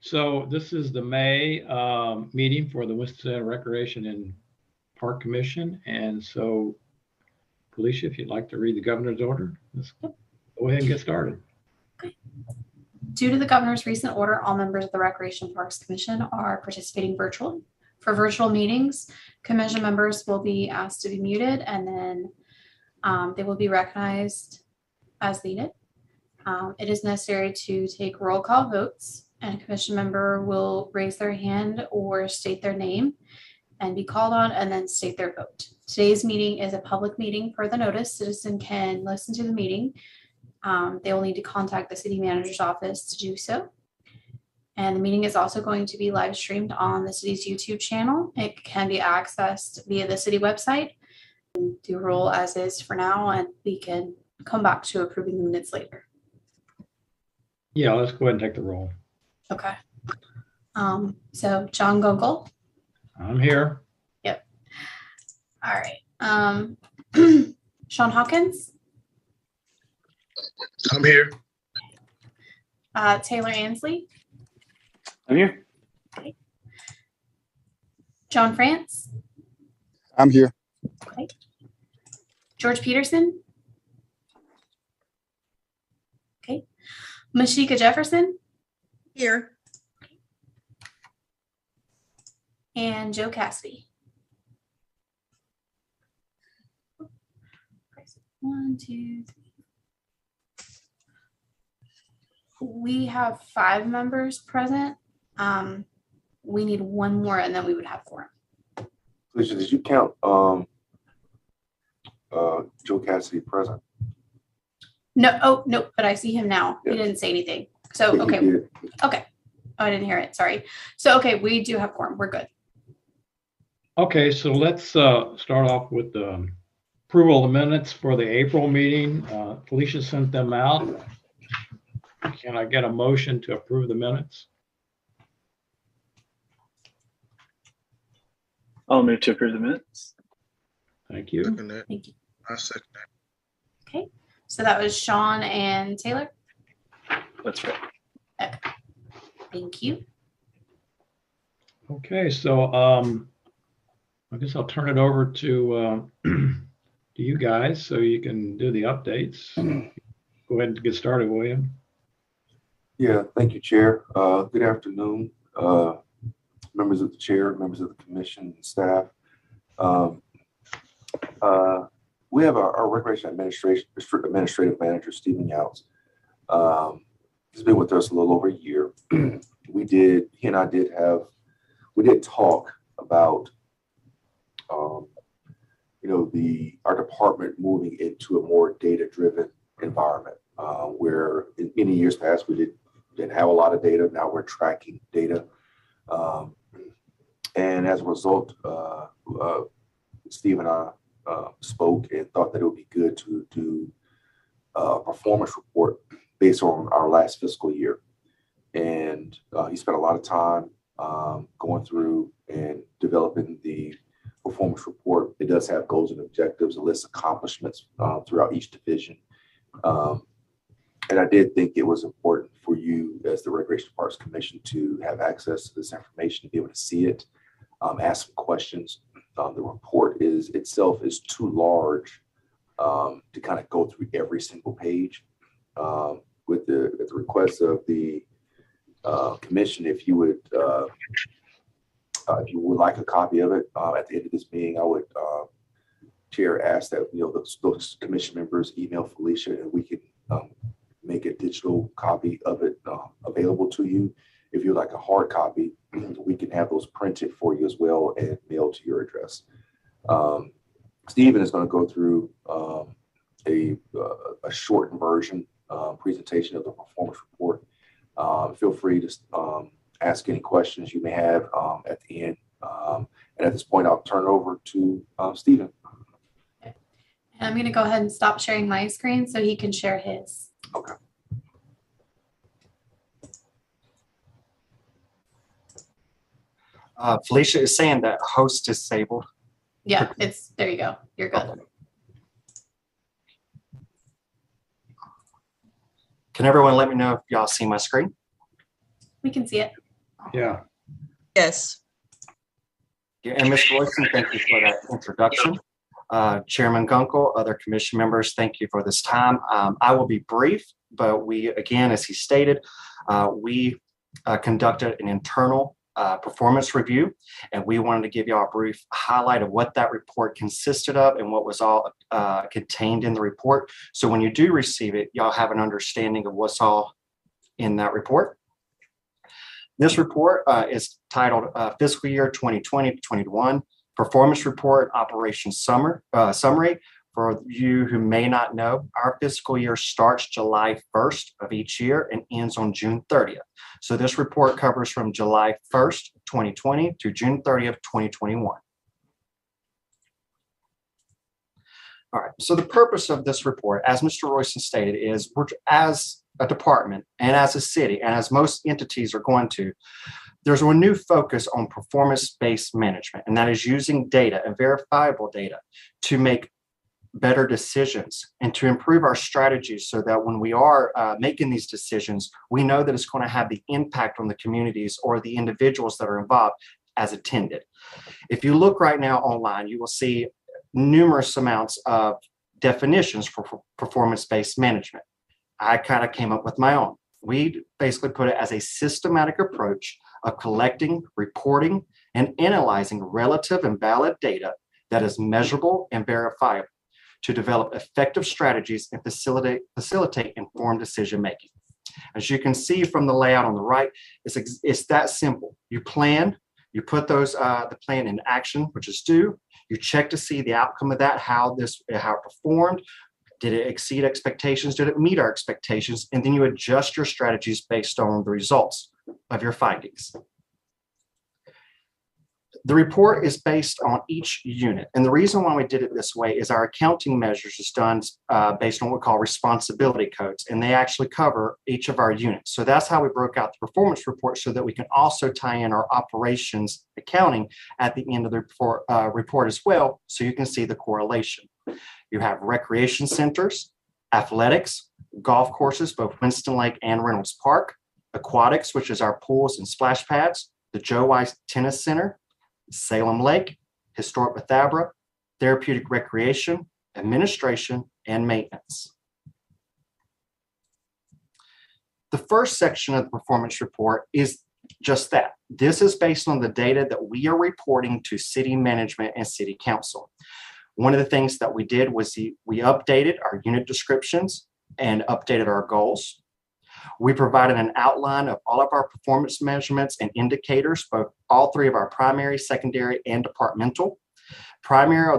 So this is the May meeting for the Winston-Salem Recreation and Park Commission. And so, Felicia, if you'd like to read the governor's order, let's go ahead and get started. Okay. Due to the governor's recent order, all members of the Recreation Parks Commission are participating virtually. For virtual meetings, commission members will be asked to be muted, and then they will be recognized as needed. It is necessary to take roll call votes, and a commission member will raise their hand or state their name and be called on and then state their vote. Today's meeting is a public meeting per the notice. Citizen can listen to the meeting. They will need to contact the city manager's office to do so. And the meeting is also going to be live streamed on the city's YouTube channel. It can be accessed via the city website. Do roll as is for now, and we can come back to approving the minutes later. Yeah, let's go ahead and take the roll. Okay. So John Gogol. I'm here. Yep. All right. Sean Hawkins. I'm here. Taylor Ansley. I'm here. Okay. John France. I'm here. Okay. George Peterson. Okay. Mashika Jefferson. Here. And Joe Cassidy. 1, 2, 3. We have 5 members present. We need 1 more, and then we would have 4. Felicia, did you count Joe Cassidy present? No, oh no, but I see him now. Yeah. He didn't say anything. So okay. Okay. Oh, I didn't hear it. Sorry. So okay, we do have quorum. We're good. Okay, so let's start off with the approval of the minutes for the April meeting. Felicia sent them out. Can I get a motion to approve the minutes? I'll move to approve the minutes. Thank you. Thank you. I'll second that. Okay. So that was Sean and Taylor. That's right. Okay. Thank you. Okay, so I guess I'll turn it over to you guys so you can do the updates. Go ahead and get started, William. Yeah, thank you, Chair. Good afternoon, members of the chair, members of the commission and staff. We have our recreation administrative manager, Stephen Youts. He's been with us a little over a year. He and I did talk about, our department moving into a more data-driven environment, where in many years past we didn't have a lot of data. Now we're tracking data, and as a result, Steve and I spoke and thought that it would be good to do a performance report based on our last fiscal year. And he spent a lot of time going through and developing the performance report. It does have goals and objectives, a list of accomplishments throughout each division. And I did think it was important for you as the Recreation Parks Commission to have access to this information, to be able to see it, ask some questions. The report itself is too large to kind of go through every single page. With the request of the commission, if you would like a copy of it at the end of this meeting, I would chair ask that those commission members email Felicia, and we can make a digital copy of it available to you. If you'd like a hard copy, we can have those printed for you as well and mailed to your address. Stephen is going to go through a shortened version presentation of the performance report. Feel free to ask any questions you may have at the end. And at this point, I'll turn it over to Stephen. Okay. And I'm going to go ahead and stop sharing my screen so he can share his. Okay. Felicia is saying that host is disabled. Yeah, there you go. You're good. Okay. Can everyone let me know if y'all see my screen? We can see it. Yeah. Yes. Yeah, and Ms. Royston, thank you for that introduction. Chairman Gunkel, other commission members, thank you for this time. I will be brief, but we, again, as he stated, we conducted an internal performance review, and we wanted to give you all a brief highlight of what that report consisted of and what was all contained in the report. So when you do receive it, y'all have an understanding of what's all in that report. This report is titled Fiscal Year 2020 to 21 Performance Report Operations Summary. For you who may not know, our fiscal year starts July 1st of each year and ends on June 30th. So this report covers from July 1st, 2020 to June 30th, 2021. All right, so the purpose of this report, as Mr. Royston stated, is we're, as a department and as a city, and as most entities are going to, there's a new focus on performance-based management, and that is using data and verifiable data to make better decisions and to improve our strategies so that when we are making these decisions, we know that it's going to have the impact on the communities or the individuals that are involved as intended. If you look right now online, you will see numerous amounts of definitions for performance-based management. I kind of came up with my own. We basically put it as a systematic approach of collecting, reporting, and analyzing relative and valid data that is measurable and verifiable to develop effective strategies and facilitate informed decision-making. As you can see from the layout on the right, it's that simple. You plan, you put the plan in action, which is due. You check to see the outcome of that, how it performed. Did it exceed expectations? Did it meet our expectations? And then you adjust your strategies based on the results of your findings. The report is based on each unit. And the reason why we did it this way is our accounting measures is done based on what we call responsibility codes, and they actually cover each of our units. So that's how we broke out the performance report so that we can also tie in our operations accounting at the end of the report as well, so you can see the correlation. You have recreation centers, athletics, golf courses, both Winston Lake and Reynolds Park, aquatics, which is our pools and splash pads, the Joe Weiss Tennis Center, Salem Lake, Historic Bethabara, Therapeutic Recreation, Administration, and Maintenance. The first section of the performance report is just that. This is based on the data that we are reporting to city management and city council. One of the things that we did was we updated our unit descriptions and updated our goals. We provided an outline of all of our performance measurements and indicators, all three of our primary, secondary, and departmental. Primary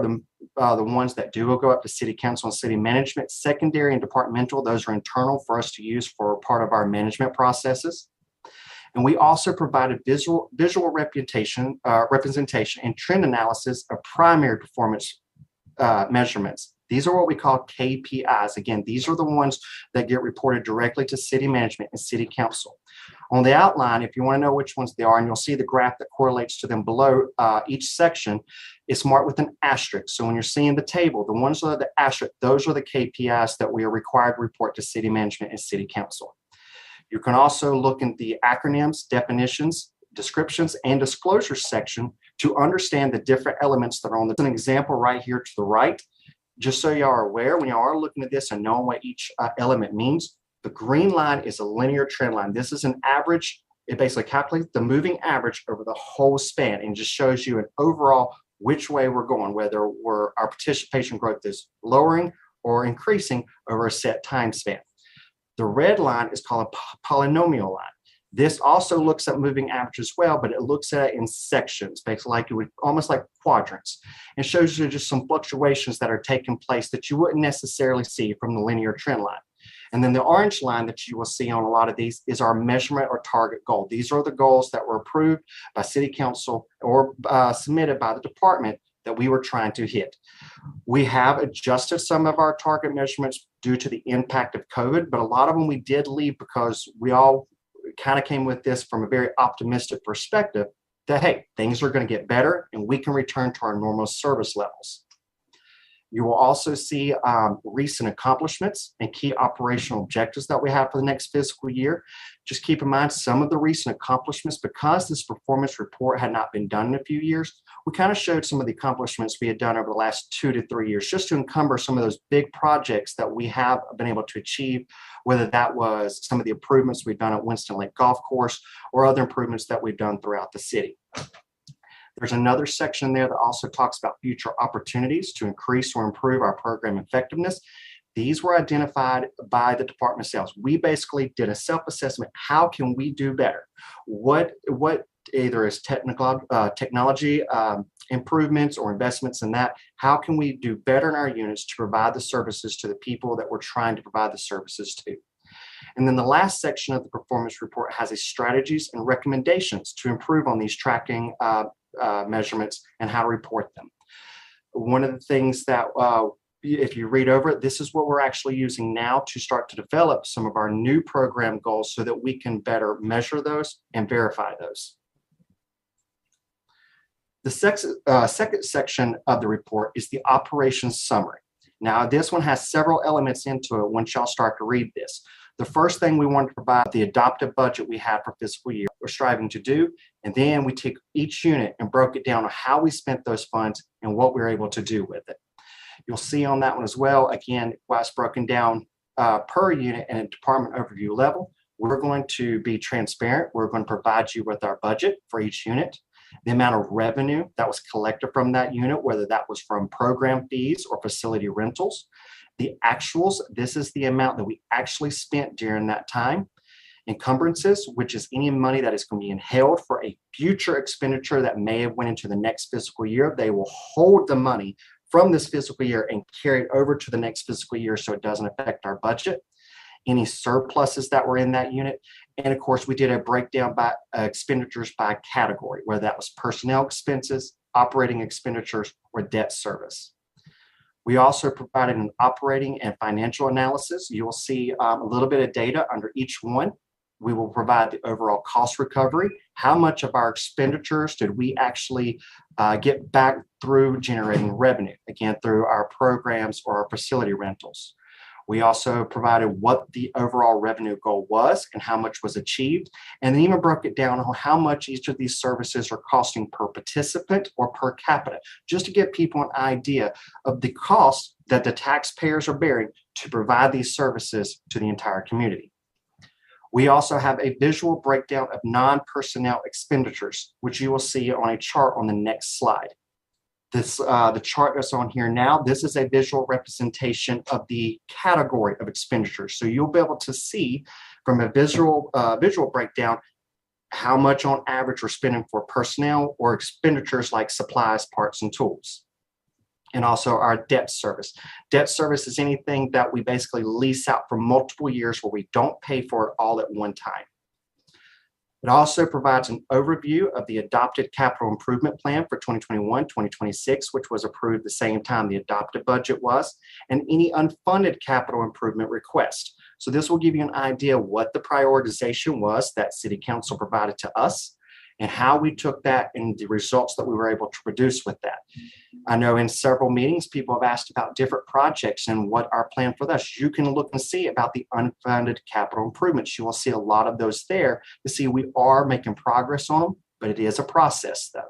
are the ones that do go up to city council and city management. Secondary and departmental, those are internal for us to use for part of our management processes. And we also provided visual representation and trend analysis of primary performance measurements. These are what we call KPIs. Again, these are the ones that get reported directly to city management and city council. On the outline, if you want to know which ones they are, and you'll see the graph that correlates to them below each section, it's marked with an asterisk. So when you're seeing the table, the ones that are the asterisk, those are the KPIs that we are required to report to city management and city council. You can also look in the acronyms, definitions, descriptions, and disclosures section to understand the different elements that are on the. An example right here to the right. Just so you are aware, when you are looking at this and knowing what each element means, the green line is a linear trend line. This is an average. It basically calculates the moving average over the whole span and just shows you an overall which way we're going, whether our participation growth is lowering or increasing over a set time span. The red line is called a polynomial line. This also looks at moving average as well, but it looks at it in sections, basically like it would almost like quadrants, and shows you just some fluctuations that are taking place that you wouldn't necessarily see from the linear trend line. And then the orange line that you will see on a lot of these is our measurement or target goal. These are the goals that were approved by city council or submitted by the department that we were trying to hit. We have adjusted some of our target measurements due to the impact of COVID, but a lot of them we did leave because we all kind of came with this from a very optimistic perspective that, hey, things are going to get better and we can return to our normal service levels. You will also see recent accomplishments and key operational objectives that we have for the next fiscal year. Just keep in mind some of the recent accomplishments, because this performance report had not been done in a few years. We kind of showed some of the accomplishments we had done over the last 2 to 3 years, just to encumber some of those big projects that we have been able to achieve, whether that was some of the improvements we've done at Winston Lake Golf Course or other improvements that we've done throughout the city. There's another section there that also talks about future opportunities to increase or improve our program effectiveness. These were identified by the Department of Sales. We basically did a self-assessment. How can we do better? What either is technology improvements or investments in that? How can we do better in our units to provide the services to the people that we're trying to provide the services to? And then the last section of the performance report has a strategies and recommendations to improve on these tracking measurements and how to report them. One of the things that if you read over it, this is what we're actually using now to start to develop some of our new program goals so that we can better measure those and verify those. The second section of the report is the operations summary. Now, this one has several elements into it once y'all start to read this. The first thing we wanted to provide the adopted budget we had for fiscal year we're striving to do, and then we took each unit and broke it down on how we spent those funds and what we were able to do with it. You'll see on that one as well, again, why it's broken down per unit and at department overview level. We're going to be transparent. We're going to provide you with our budget for each unit, the amount of revenue that was collected from that unit, whether that was from program fees or facility rentals. The actuals, this is the amount that we actually spent during that time. Encumbrances, which is any money that is going to be held for a future expenditure that may have went into the next fiscal year. They will hold the money from this fiscal year and carry it over to the next fiscal year so it doesn't affect our budget. Any surpluses that were in that unit. And of course, we did a breakdown by expenditures by category, whether that was personnel expenses, operating expenditures, or debt service. We also provided an operating and financial analysis. You will see a little bit of data under each one. We will provide the overall cost recovery. How much of our expenditures did we actually get back through generating revenue, again, through our programs or our facility rentals. We also provided what the overall revenue goal was and how much was achieved, and then even broke it down on how much each of these services are costing per participant or per capita, just to give people an idea of the cost that the taxpayers are bearing to provide these services to the entire community. We also have a visual breakdown of non-personnel expenditures, which you will see on a chart on the next slide. This, the chart that's on here now, this is a visual representation of the category of expenditures. So you'll be able to see from a visual breakdown how much on average we're spending for personnel or expenditures like supplies, parts, and tools. And also our debt service. Debt service is anything that we basically lease out for multiple years where we don't pay for it all at one time. It also provides an overview of the adopted capital improvement plan for 2021-2026, which was approved the same time the adopted budget was, and any unfunded capital improvement request. So this will give you an idea of what the prioritization was that City Council provided to us and how we took that and the results that we were able to produce with that. I know in several meetings, people have asked about different projects and what our plan for this. You can look and see about the unfunded capital improvements. You will see a lot of those there to see we are making progress on them, but it is a process though.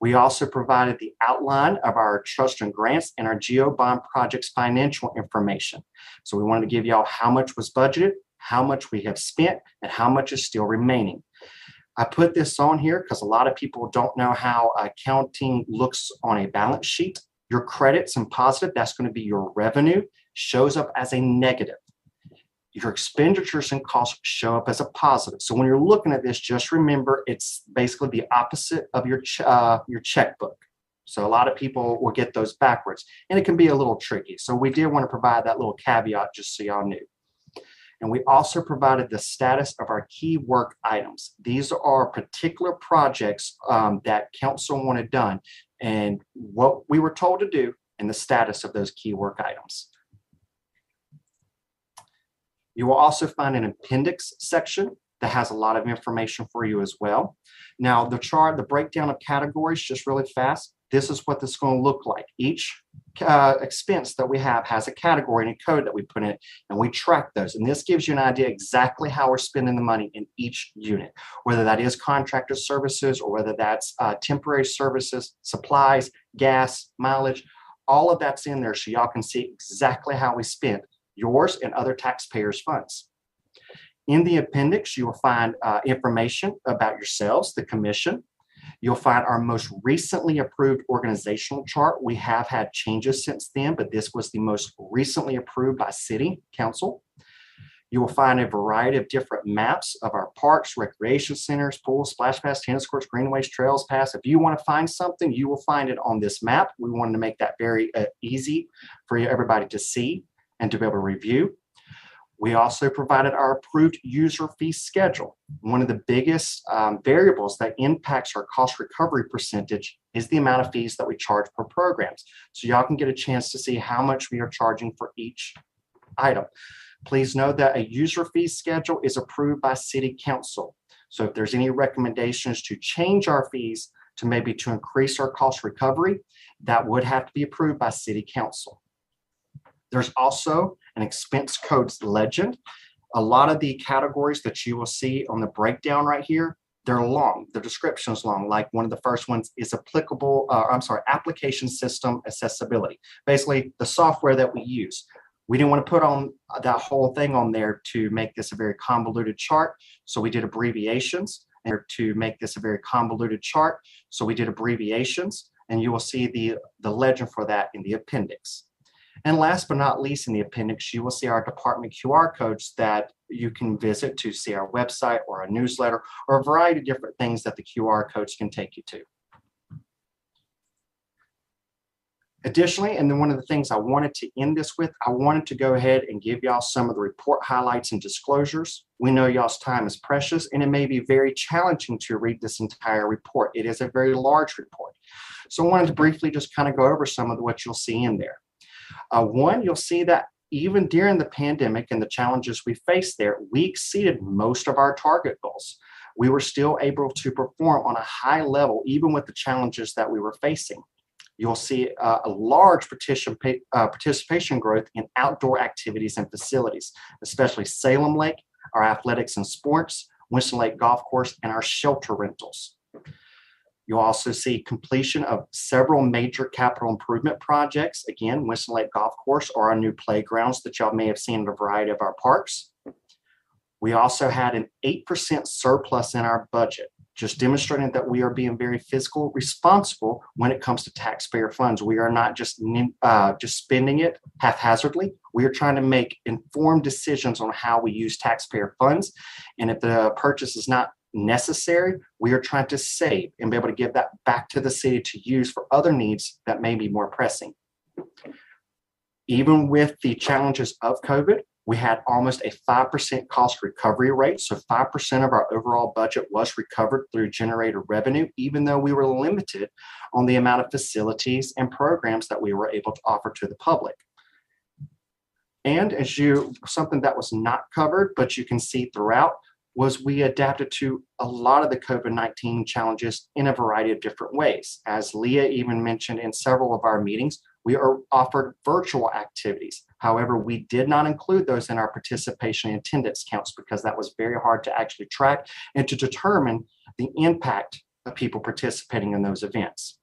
We also provided the outline of our trust and grants and our GEO bond projects financial information. So we wanted to give y'all how much was budgeted, how much we have spent, and how much is still remaining. I put this on here because a lot of people don't know how accounting looks on a balance sheet. Your credits and positive, that's going to be your revenue, shows up as a negative. Your expenditures and costs show up as a positive. So when you're looking at this, just remember it's basically the opposite of your checkbook. So a lot of people will get those backwards, and it can be a little tricky. So we did want to provide that little caveat just so y'all knew. And we also provided the status of our key work items. These are particular projects that council wanted done and what we were told to do and the status of those key work items. You will also find an appendix section that has a lot of information for you as well. Now the chart, the breakdown of categories, just really fast. This is what this is going to look like. Each expense that we have has a category and a code that we put in it, and we track those. And this gives you an idea exactly how we're spending the money in each unit, whether that is contracted services or whether that's temporary services, supplies, gas, mileage. All of that's in there so y'all can see exactly how we spent yours and other taxpayers' funds. In the appendix, you will find information about yourselves, the commission. You'll find our most recently approved organizational chart. We have had changes since then, but this was the most recently approved by City Council. You will find a variety of different maps of our parks, recreation centers, pools, splash pads, tennis courts, greenways, trails, paths. If you want to find something, you will find it on this map. We wanted to make that very easy for everybody to see and to be able to review. We also provided our approved user fee schedule. One of the biggest variables that impacts our cost recovery percentage is the amount of fees that we charge per programs. So y'all can get a chance to see how much we are charging for each item. Please note that a user fee schedule is approved by City Council. So if there's any recommendations to change our fees to increase our cost recovery, that would have to be approved by City Council. There's also an expense codes legend. A lot of the categories that you will see on the breakdown right here, they're long. The description is long. Like one of the first ones is application system accessibility. Basically, the software that we use. We didn't want to put on that whole thing on there to make this a very convoluted chart. So we did abbreviations. And to make this a very convoluted chart, so we did abbreviations. And you will see the legend for that in the appendix. And last but not least, in the appendix, you will see our department QR codes that you can visit to see our website or our newsletter or a variety of different things that the QR codes can take you to. Additionally, and then one of the things I wanted to end this with, I wanted to go ahead and give y'all some of the report highlights and disclosures. We know y'all's time is precious and it may be very challenging to read this entire report. It is a very large report. So I wanted to briefly just kind of go over some of what you'll see in there. One, you'll see that even during the pandemic and the challenges we faced there, we exceeded most of our target goals. We were still able to perform on a high level, even with the challenges that we were facing. You'll see a large participation growth in outdoor activities and facilities, especially Salem Lake, our athletics and sports, Winston Lake Golf Course, and our shelter rentals. You'll also see completion of several major capital improvement projects. Again, Winston Lake Golf Course or our new playgrounds that y'all may have seen in a variety of our parks. We also had an 8% surplus in our budget, just demonstrating that we are being very fiscal responsible when it comes to taxpayer funds. We are not just spending it haphazardly. We are trying to make informed decisions on how we use taxpayer funds. And if the purchase is not necessary, we are trying to save and be able to give that back to the city to use for other needs that may be more pressing. Even with the challenges of COVID, we had almost a 5% cost recovery rate. So 5% of our overall budget was recovered through generated revenue, even though we were limited on the amount of facilities and programs that we were able to offer to the public. And something that was not covered, but you can see throughout, was we adapted to a lot of the COVID-19 challenges in a variety of different ways. As Leah even mentioned in several of our meetings, we offered virtual activities. However, we did not include those in our participation and attendance counts because that was very hard to actually track and to determine the impact of people participating in those events.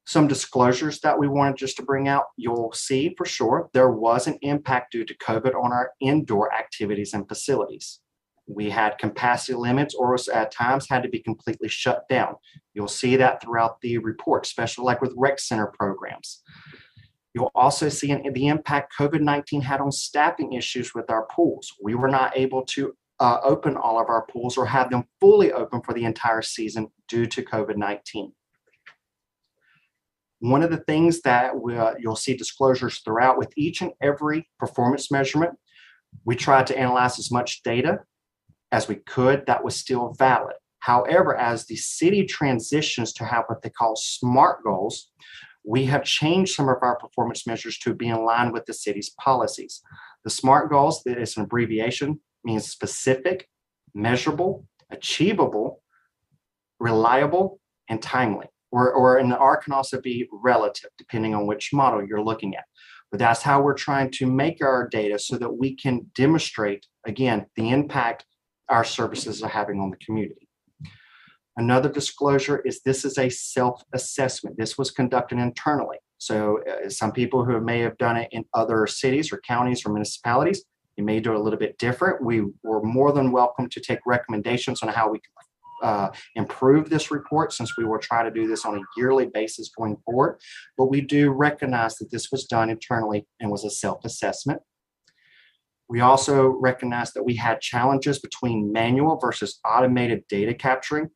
Some disclosures that we wanted just to bring out, you'll see for sure there was an impact due to COVID on our indoor activities and facilities. We had capacity limits or at times had to be completely shut down. You'll see that throughout the report, especially like with rec center programs. You'll also see the impact COVID-19 had on staffing issues with our pools. We were not able to open all of our pools or have them fully open for the entire season due to COVID-19. One of the things that you'll see disclosures throughout with each and every performance measurement, we tried to analyze as much data as we could that was still valid. However, as the city transitions to have what they call SMART goals, we have changed some of our performance measures to be in line with the city's policies. The SMART goals, that is an abbreviation, means specific, measurable, achievable, reliable, and timely, or an R can also be relative, depending on which model you're looking at. But that's how we're trying to make our data so that we can demonstrate, again, the impact our services are having on the community. Another disclosure is this is a self-assessment. This was conducted internally. So some people who may have done it in other cities or counties or municipalities, you may do it a little bit different. We were more than welcome to take recommendations on how we can improve this report, since we will try to do this on a yearly basis going forward. But we do recognize that this was done internally and was a self-assessment. We also recognize that we had challenges between manual versus automated data capturing.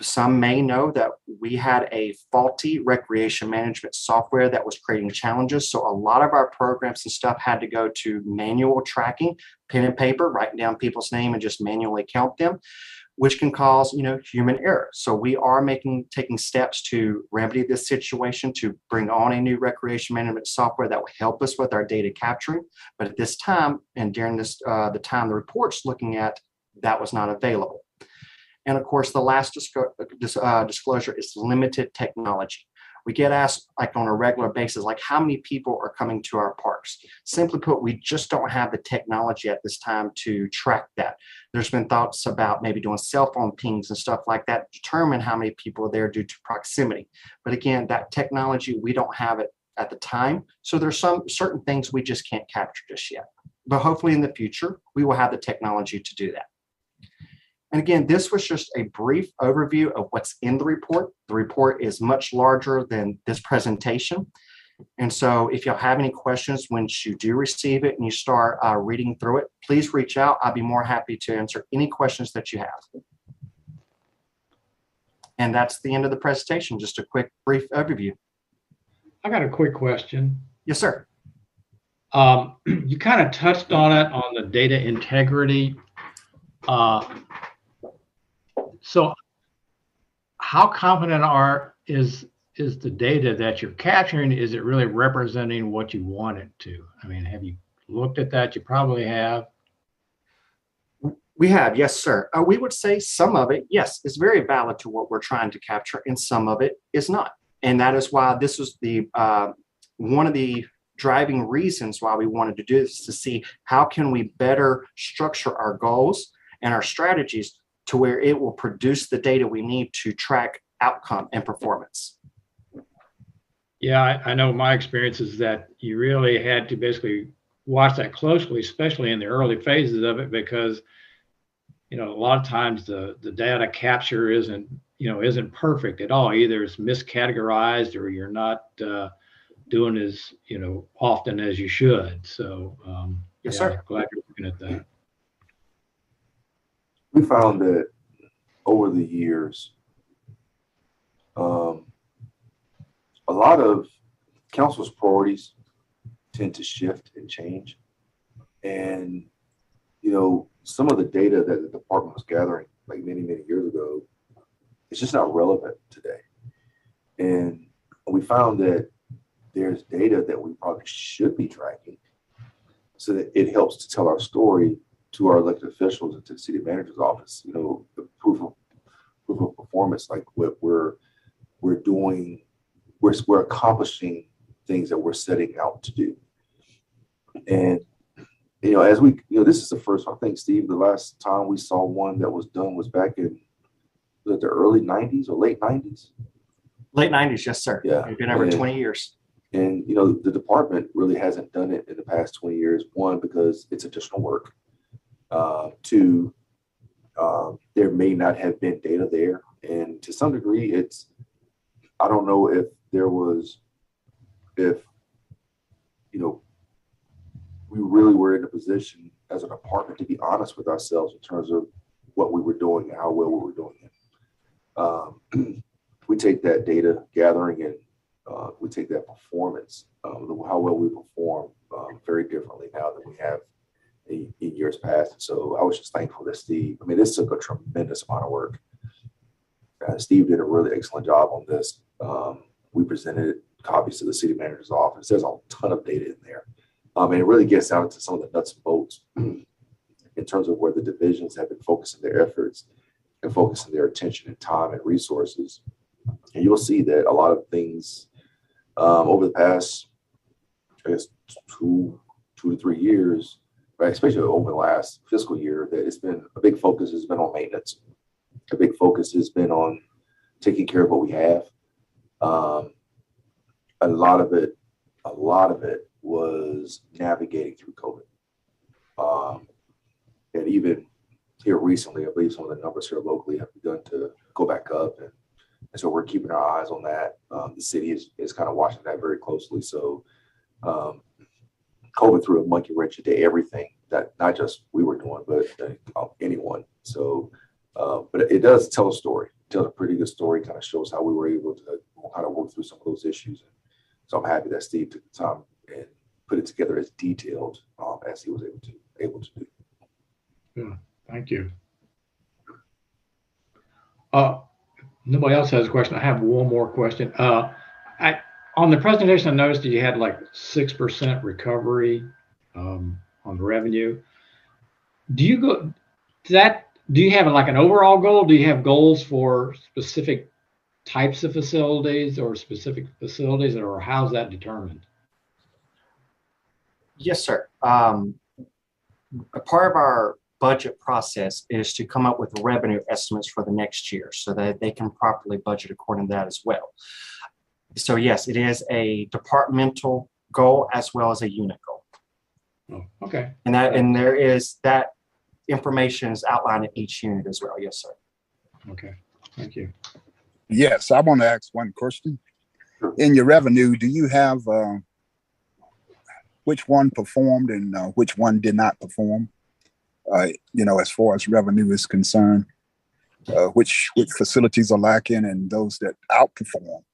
Some may know that we had a faulty recreation management software that was creating challenges. So a lot of our programs and stuff had to go to manual tracking, pen and paper, writing down people's name and just manually count them, which can cause, human error. So we are taking steps to remedy this situation, to bring on a new recreation management software that will help us with our data capturing. But at this time, and during this, the time the report's looking at, that was not available. And of course, the last disclosure is limited technology. We get asked, like, on a regular basis, like, how many people are coming to our parks? Simply put, we just don't have the technology at this time to track that. There's been thoughts about maybe doing cell phone pings and stuff like that to determine how many people are there due to proximity. But again, that technology, we don't have it at the time. So there's some certain things we just can't capture just yet. But hopefully in the future, we will have the technology to do that. And again, this was just a brief overview of what's in the report. The report is much larger than this presentation. And so if y'all have any questions once you do receive it and you start reading through it, please reach out. I'll be more happy to answer any questions that you have. And that's the end of the presentation, just a quick, brief overview. I got a quick question. Yes, sir. You kind of touched on it on the data integrity. So how confident is the data that you're capturing? Is it really representing what you want it to? I mean, have you looked at that? You probably have. We have, yes, sir. We would say some of it, yes, is very valid to what we're trying to capture, and some of it is not. And that is why this was the one of the driving reasons why we wanted to do this, to see how can we better structure our goals and our strategies to where it will produce the data we need to track outcome and performance. Yeah, I know my experience is that you really had to basically watch that closely, especially in the early phases of it, because a lot of times the data capture isn't perfect at all. Either it's miscategorized or you're not doing as often as you should. So yes, sir. Glad you're looking at that. We found that over the years, a lot of council's priorities tend to shift and change. And, some of the data that the department was gathering like many, many years ago, it's just not relevant today. And we found that there's data that we probably should be tracking so that it helps to tell our story to our elected officials and to the city manager's office, the proof of performance, like what we're doing, we're accomplishing things that we're setting out to do. And, as we, this is the first, I think, Steve, the last time we saw one that was done was back in the early 90s or late 90s? Late 90s, yes, sir. Yeah. We've been over 20 years. And, the department really hasn't done it in the past 20 years. One, because it's additional work. Two, there may not have been data there. And to some degree, I don't know if we really were in a position as a department to be honest with ourselves in terms of what we were doing and how well we were doing it. We take that data gathering and we take that performance, how well we perform very differently now than we have in years past. So I was just thankful that Steve, this took a tremendous amount of work. Steve did a really excellent job on this. We presented copies to the city manager's office. There's a ton of data in there. And it really gets down to some of the nuts and bolts in terms of where the divisions have been focusing their efforts and focusing their attention and time and resources And you'll see that a lot of things over the past, I guess, two to 3 years, right, especially over the last fiscal year, that it's been a big focus has been on maintenance. A big focus has been on taking care of what we have. A lot of it was navigating through COVID. And even here recently, I believe some of the numbers here locally have begun to go back up. And so we're keeping our eyes on that. The city is kind of watching that very closely. So COVID threw a monkey wrench into everything that not just we were doing, but anyone. So, but it does tell a story. It tells a pretty good story, kind of shows how we were able to kind of work through some of those issues. And so I'm happy that Steve took the time and put it together as detailed as he was able to do. Yeah, thank you. Nobody else has a question. I have one more question. On the presentation, I noticed that you had like 6% recovery on the revenue. Do you have like an overall goal? Do you have goals for specific types of facilities or specific facilities, or how's that determined? Yes, sir. A part of our budget process is to come up with revenue estimates for the next year so that they can properly budget according to that as well. So yes, it is a departmental goal as well as a unit goal. Oh, okay. And there is that information is outlined in each unit as well. Yes, sir. Okay, thank you. Yes, I want to ask one question. In your revenue, do you have which one performed and which one did not perform? As far as revenue is concerned, which facilities are lacking and those that outperform.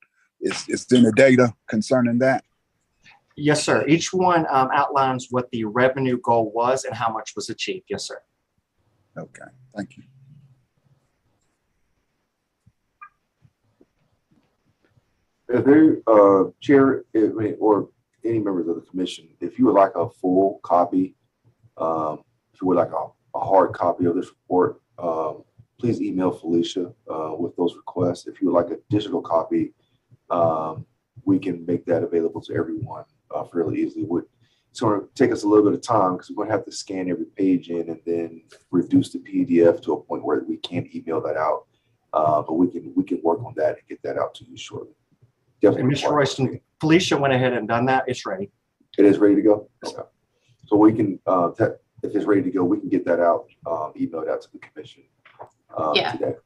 Is there any data concerning that? Yes, sir. Each one outlines what the revenue goal was and how much was achieved. Yes, sir. Okay, thank you. If there, Chair, or any members of the commission, if you would like a full copy, if you would like a hard copy of this report, please email Felicia with those requests. If you would like a digital copy, we can make that available to everyone fairly easily. It's going to take us a little bit of time because we're going to have to scan every page in and then reduce the PDF to a point where we can't email that out. But we can work on that and get that out to you shortly. And Mr. Royston, Felicia went ahead and done that. It's ready. It is ready to go. Okay. So we can, if it's ready to go, we can get that out, email it out to the commission today.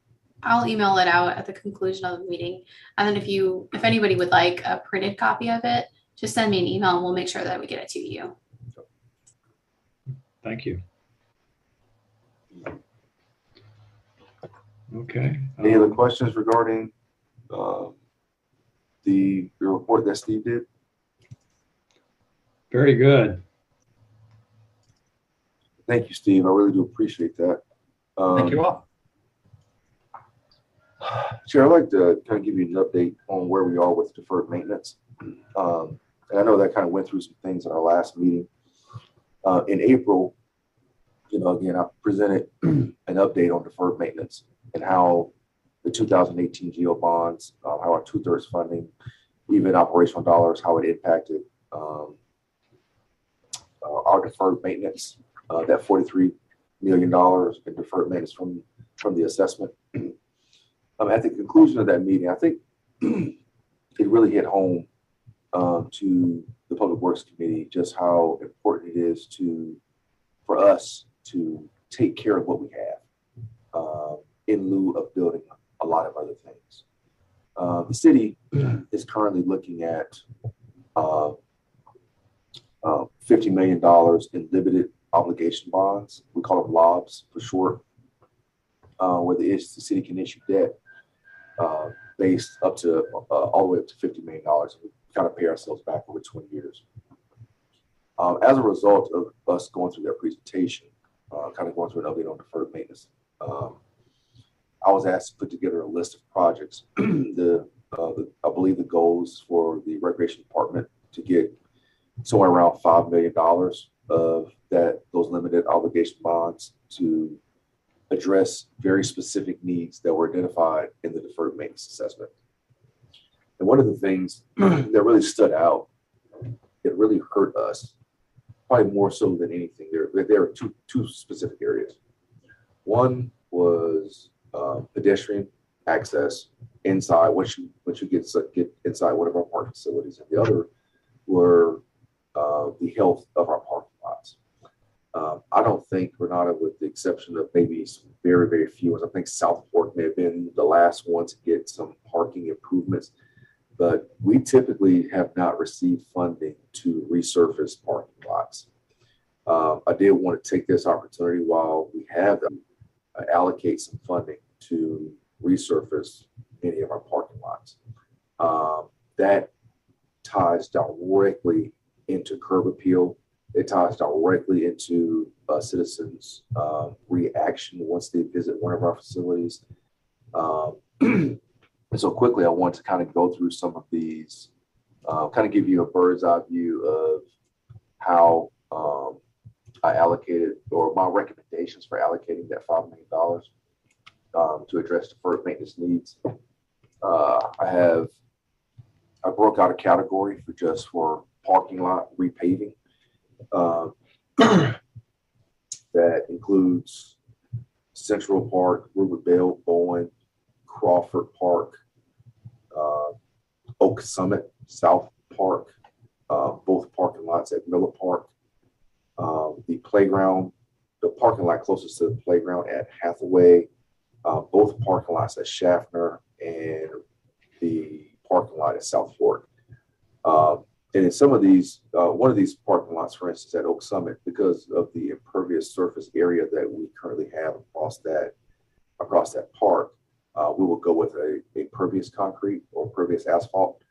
I'll email it out at the conclusion of the meeting. And then if anybody would like a printed copy of it, just send me an email and we'll make sure that we get it to you. Thank you. Okay. Any other questions regarding the report that Steve did? Very good. Thank you, Steve. I really do appreciate that. Thank you all. Chair, I'd like to kind of give you an update on where we are with deferred maintenance. And I know that kind of went through some things in our last meeting. In April, again, I presented an update on deferred maintenance and how the 2018 GO bonds, how our 2/3 funding, even operational dollars, how it impacted our deferred maintenance, that $43 million in deferred maintenance from the assessment. At the conclusion of that meeting, I think it really hit home to the Public Works Committee just how important it is for us to take care of what we have in lieu of building a lot of other things. The city is currently looking at $50 million in limited obligation bonds. We call them LOBs for short, where the city can issue debt based up to all the way up to $50 million. We kind of pay ourselves back over 20 years. As a result of us going through that presentation, kind of going through an update on deferred maintenance, I was asked to put together a list of projects. I believe the goals for the recreation department to get somewhere around $5 million of those limited obligation bonds to address very specific needs that were identified in the deferred maintenance assessment. And one of the things that really stood out, it really hurt us, probably more so than anything. There are two specific areas. One was pedestrian access inside once you get inside one of our park facilities, and the other were the health of our parking lots. I don't think Renata, with the exception of maybe some very, very few ones, I think South Fork may have been the last one to get some parking improvements, but we typically have not received funding to resurface parking lots. I did want to take this opportunity while we have them, allocate some funding to resurface any of our parking lots. That ties directly into curb appeal. It ties directly into citizens' reaction once they visit one of our facilities. And so quickly, I want to kind of go through some of these, kind of give you a bird's eye view of how I allocated, or my recommendations for allocating that $5 million to address deferred maintenance needs. I broke out a category for parking lot repaving. That includes Central Park, Riverdale, Bowen, Crawford Park, Oak Summit, South Park, both parking lots at Miller Park, the playground, the parking lot closest to the playground at Hathaway, both parking lots at Schaffner, and the parking lot at South Fork. And in some of these, one of these parking lots, for instance, at Oak Summit, because of the impervious surface area that we currently have across that park, we will go with a pervious concrete or pervious asphalt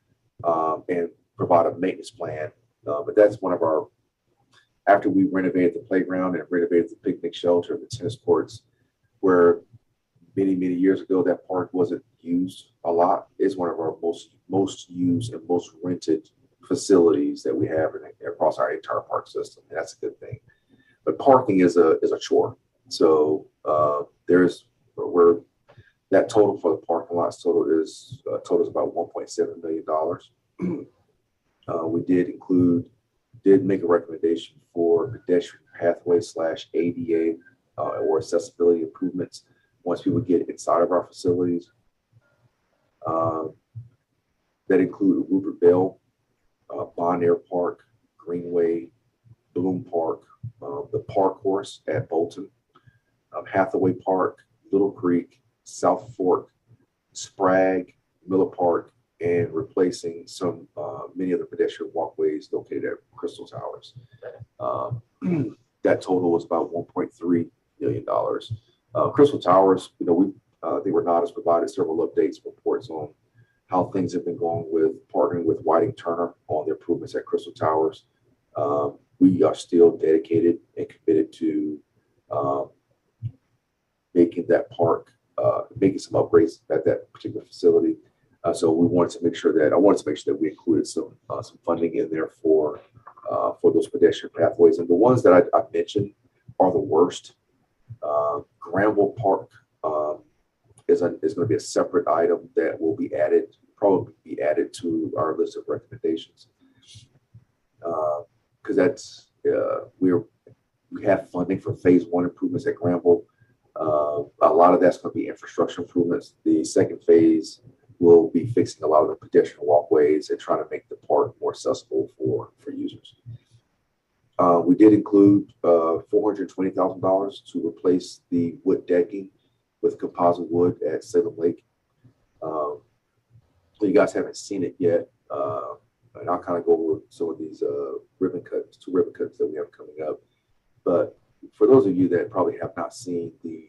and provide a maintenance plan. But that's one of our, after we renovated the playground and renovated the picnic shelter, the tennis courts, where many, many years ago that park wasn't used a lot, is one of our most used and most rented facilities that we have across our entire park system. And that's a good thing. But parking is a chore. So where that total for the parking lots totals about $1.7 million. We did make a recommendation for pedestrian pathway / ADA or accessibility improvements once people get inside of our facilities. That include Rupert Bell, Bonaire Park, Greenway, Bloom Park, the park course at Bolton, Hathaway Park, Little Creek, South Fork, Sprague, Miller Park, and replacing many of the pedestrian walkways located at Crystal Towers. That total was about $1.3 million. Crystal Towers, they were not as provided several updates, reports on how things have been going with partnering with Whiting Turner on the improvements at Crystal Towers. We are still dedicated and committed to making that park, making some upgrades at that particular facility. So I wanted to make sure that we included some funding in there for those pedestrian pathways. And the ones that I mentioned are the worst. Granville Park is going to be a separate item that will probably be added to our list of recommendations. Because that's we have funding for phase 1 improvements at Granville. A lot of that's going to be infrastructure improvements. The second phase will be fixing a lot of the pedestrian walkways and trying to make the park more accessible for users. We did include $420,000 to replace the wood decking with composite wood at Salem Lake. So you guys haven't seen it yet, and I'll kind of go over some of these two ribbon cuts that we have coming up. But for those of you that probably have not seen the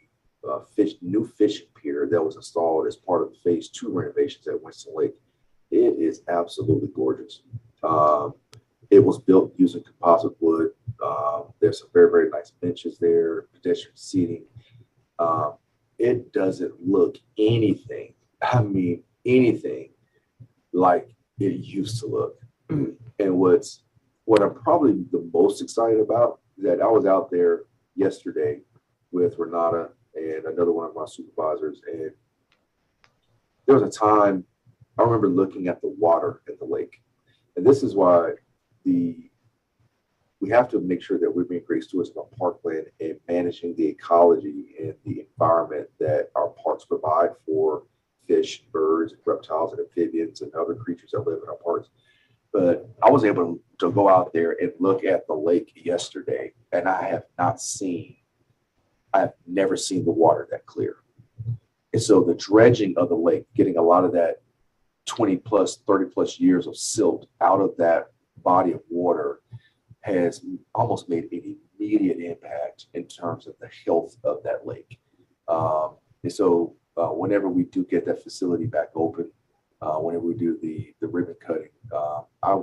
new fishing pier that was installed as part of the phase 2 renovations at Winston Lake, it is absolutely gorgeous. It was built using composite wood. There's some very, very nice benches there, pedestrian seating. It doesn't look anything like it used to look. And what I'm probably the most excited about is that I was out there yesterday with Renata and another one of my supervisors, and there was a time I remember looking at the water in the lake. And this is why we have to make sure that we're being great stewards of our parkland and managing the ecology and the environment that our parks provide for fish, birds, reptiles, and amphibians and other creatures that live in our parks. But I was able to go out there and look at the lake yesterday, and I've never seen the water that clear. And so the dredging of the lake, getting a lot of that 20 plus, 30 plus years of silt out of that body of water has almost made an immediate impact in terms of the health of that lake. And so whenever we do get that facility back open, whenever we do the ribbon cutting, I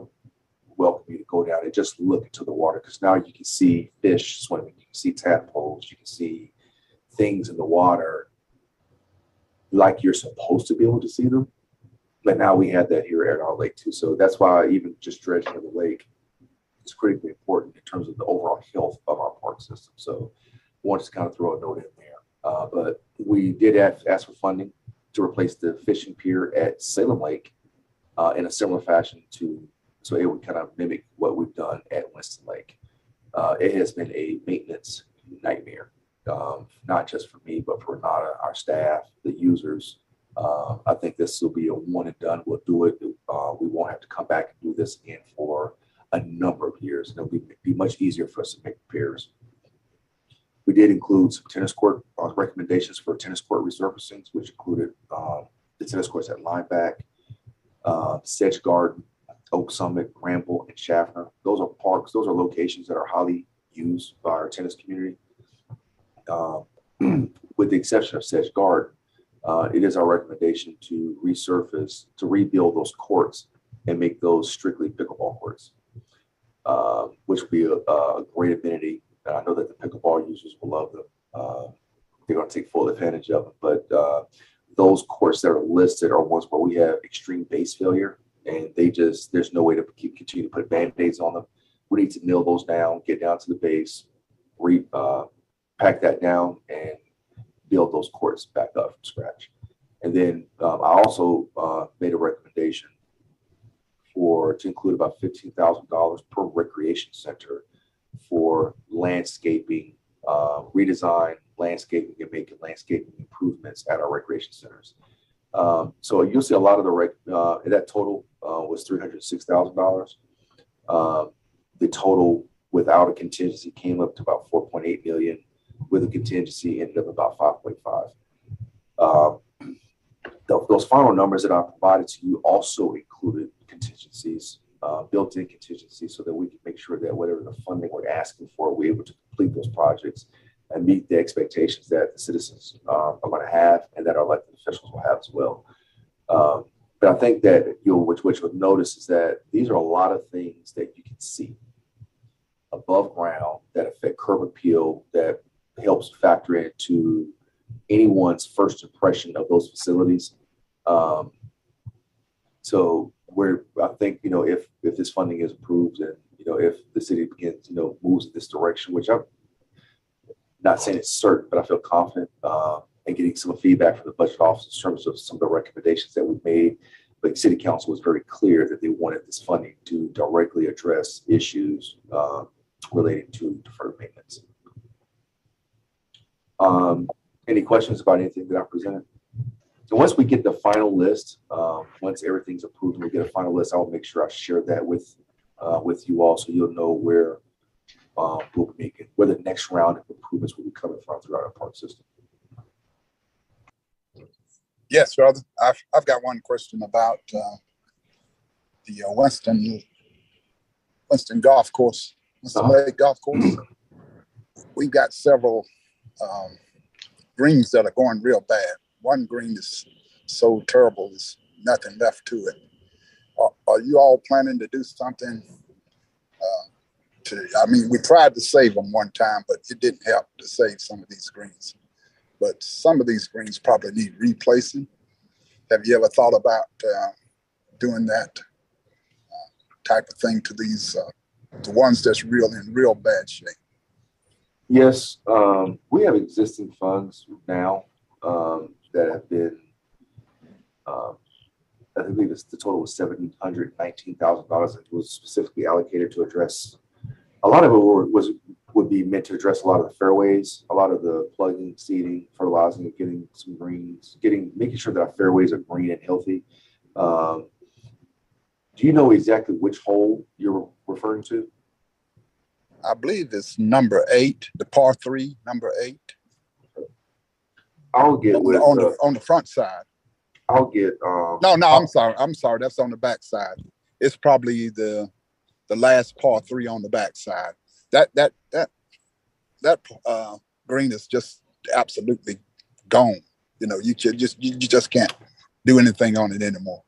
welcome you to go down and just look into the water, because now you can see fish swimming, you can see tadpoles, you can see things in the water like you're supposed to be able to see them. But now we have that here at our lake too. So that's why even just dredging of the lake is critically important in terms of the overall health of our park system. So I wanted to kind of throw a note in there. But we did ask for funding to replace the fishing pier at Salem Lake in a similar fashion so it would kind of mimic what we've done at Winston Lake. It has been a maintenance nightmare, not just for me, but for Nada, our staff, the users. I think this will be a one and done. We'll do it. We won't have to come back and do this again for a number of years. It'll be much easier for us to make repairs. We did include some tennis court recommendations for tennis court resurfacings, which included the tennis courts at Lineback, Sedge Garden, Oak Summit, Ramble, and Schaffner. Those are parks. Those are locations that are highly used by our tennis community. With the exception of Sedge Garden, it is our recommendation to resurface, to rebuild those courts and make those strictly pickleball courts, which would be a great amenity. And I know that the pickleball users will love them. They're going to take full advantage of them. But those courts that are listed are ones where we have extreme base failure, and there's no way to continue to put Band-Aids on them. We need to mill those down, get down to the base, pack that down, and build those courts back up from scratch. And then I also made a recommendation to include about $15,000 per recreation center for landscaping, redesign, landscaping, and making landscaping improvements at our recreation centers. So you'll see a lot of that total was $306,000. The total without a contingency came up to about $4.8 million. With a contingency ended up about 5.5. Those final numbers that I provided to you also included contingencies, built-in contingencies, so that we can make sure that whatever the funding we're asking for, we're able to complete those projects and meet the expectations that the citizens are going to have and that our elected officials will have as well. But I think that what you'll notice is that these are a lot of things that you can see above ground that affect curb appeal, that helps factor into anyone's first impression of those facilities. So I think, if this funding is approved and, if the city begins, moves in this direction, which I'm not saying it's certain, but I feel confident and getting some feedback from the budget office in terms of some of the recommendations that we've made. But city council was very clear that they wanted this funding to directly address issues relating to deferred maintenance. Any questions about anything that I presented? And once we get the final list, once everything's approved and we get a final list, I will make sure I share that with you all, so you'll know where we'll be making, where the next round of improvements will be coming from throughout our park system. Yes, brother. I've got one question about the Winston Golf Course, Winston Lake Golf Course. We've got several greens that are going real bad. One green is so terrible, there's nothing left to it. Are you all planning to do something we tried to save them one time, but it didn't help to save some of these greens. But some of these greens probably need replacing. Have you ever thought about doing that type of thing to these, the ones that's in real bad shape? Yes, we have existing funds now that have been I believe the total was $719,000. It was specifically allocated to address, a lot of it would be meant to address a lot of the fairways, a lot of the plugging, seeding, fertilizing, and getting some greens, making sure that our fairways are green and healthy. Do you know exactly which hole you're referring to? I believe it's number 8, the par 3, number 8. I'll get on the front side. I'll get No, I'm sorry. That's on the back side. It's probably the last par 3 on the back side. That green is just absolutely gone. You know, you just can't do anything on it anymore.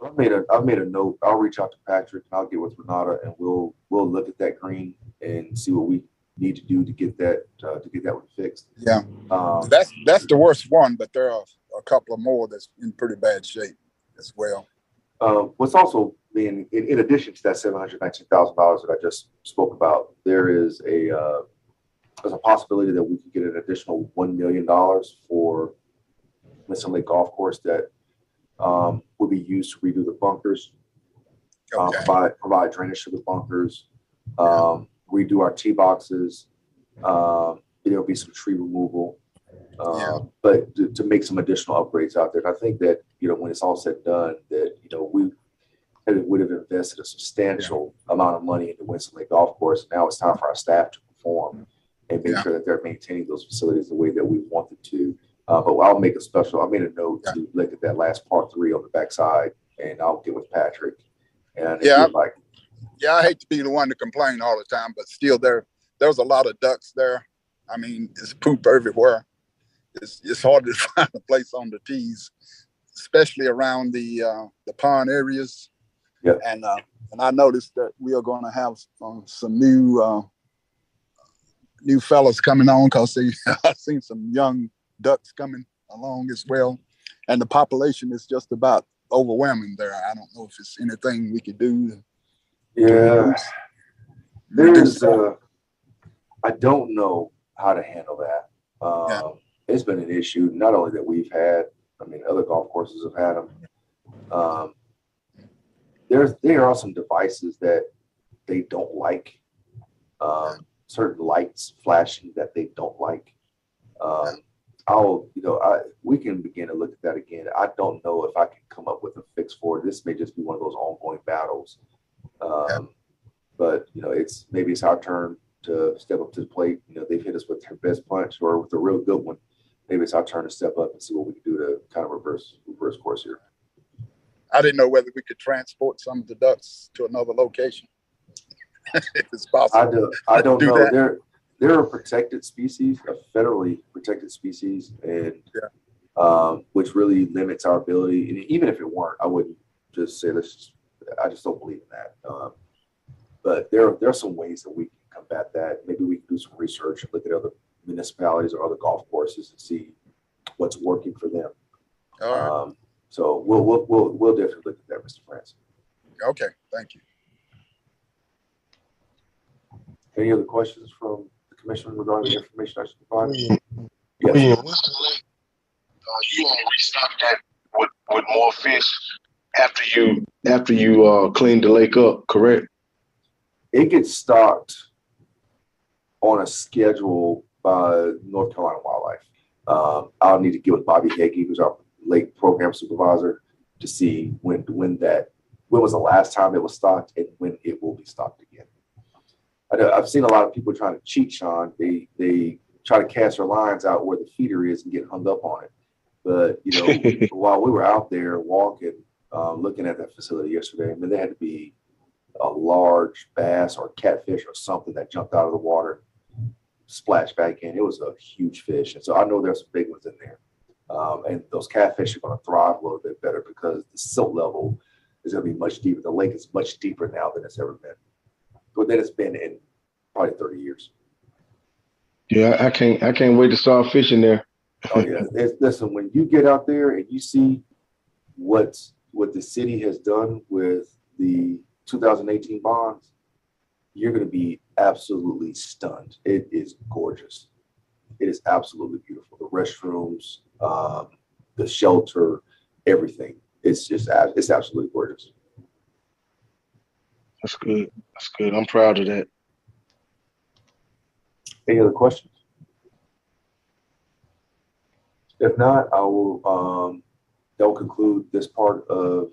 I've made a note. I'll reach out to Patrick and I'll get with Renata and we'll look at that green and see what we need to do to get that one fixed. Yeah, that's the worst one, but there are a couple of more that's in pretty bad shape as well. What's also being in addition to that $719,000 that I just spoke about, there's a possibility that we could get an additional $1 million for Winston-Salem Golf Course that will be used to redo the bunkers, provide drainage to the bunkers, redo our tee boxes. There'll be some tree removal, but to make some additional upgrades out there. And I think that, when it's all said and done, that, we would have invested a substantial amount of money into Winston-Salem Golf Course. Now it's time for our staff to perform and make sure that they're maintaining those facilities the way that we want them to. But I made a note to look at that last par 3 on the backside, and I'll get with Patrick. And I hate to be the one to complain all the time, but still there's a lot of ducks there. I mean, it's poop everywhere. It's hard to find a place on the tees, especially around the pond areas. Yeah. And I noticed that we are going to have some new fellas coming on because I've seen some young ducks coming along as well, and the population is just about overwhelming there. I don't know if it's anything we could do. I don't know how to handle that. It's been an issue not only that we've had. I mean, other golf courses have had them. There are some devices that they don't like. Certain lights flashing that they don't like. We can begin to look at that again. I don't know if I can come up with a fix for it. This may just be one of those ongoing battles. But maybe it's our turn to step up to the plate. They've hit us with their best punch or with a real good one. Maybe it's our turn to step up and see what we can do to kind of reverse course here. I didn't know whether we could transport some of the ducks to another location. If it's possible. I don't know. They're a protected species, a federally protected species, and which really limits our ability. And even if it weren't, I wouldn't just say this. I just don't believe in that. But there are some ways that we can combat that. Maybe we can do some research and look at other municipalities or other golf courses and see what's working for them. All right. So we'll definitely look at that, Mr. France. Okay, thank you. Any other questions from the commission regarding the information I should provide? Yes. You only restock that with more fish after you clean the lake up, correct? It gets stocked on a schedule by North Carolina Wildlife. I'll need to get with Bobby Hagee, who's our lake program supervisor, to see when was the last time it was stocked and when it will be stocked again. I've seen a lot of people trying to cheat, Sean. They try to cast their lines out where the feeder is and get hung up on it. But, while we were out there walking, looking at that facility yesterday, I mean, there had to be a large bass or catfish or something that jumped out of the water, splashed back in. It was a huge fish. And so I know there's some big ones in there. And those catfish are going to thrive a little bit better because the silt level is going to be much deeper. The lake is much deeper now than it's ever been. But then it's been in probably 30 years. Yeah, I can't wait to start fishing there. Oh yeah. Listen, when you get out there and you see what the city has done with the 2018 bonds, you're going to be absolutely stunned. It is gorgeous. It is absolutely beautiful. The restrooms, the shelter, everything. it's absolutely gorgeous. That's good. That's good. I'm proud of that. Any other questions? If not, I will, that will conclude this part of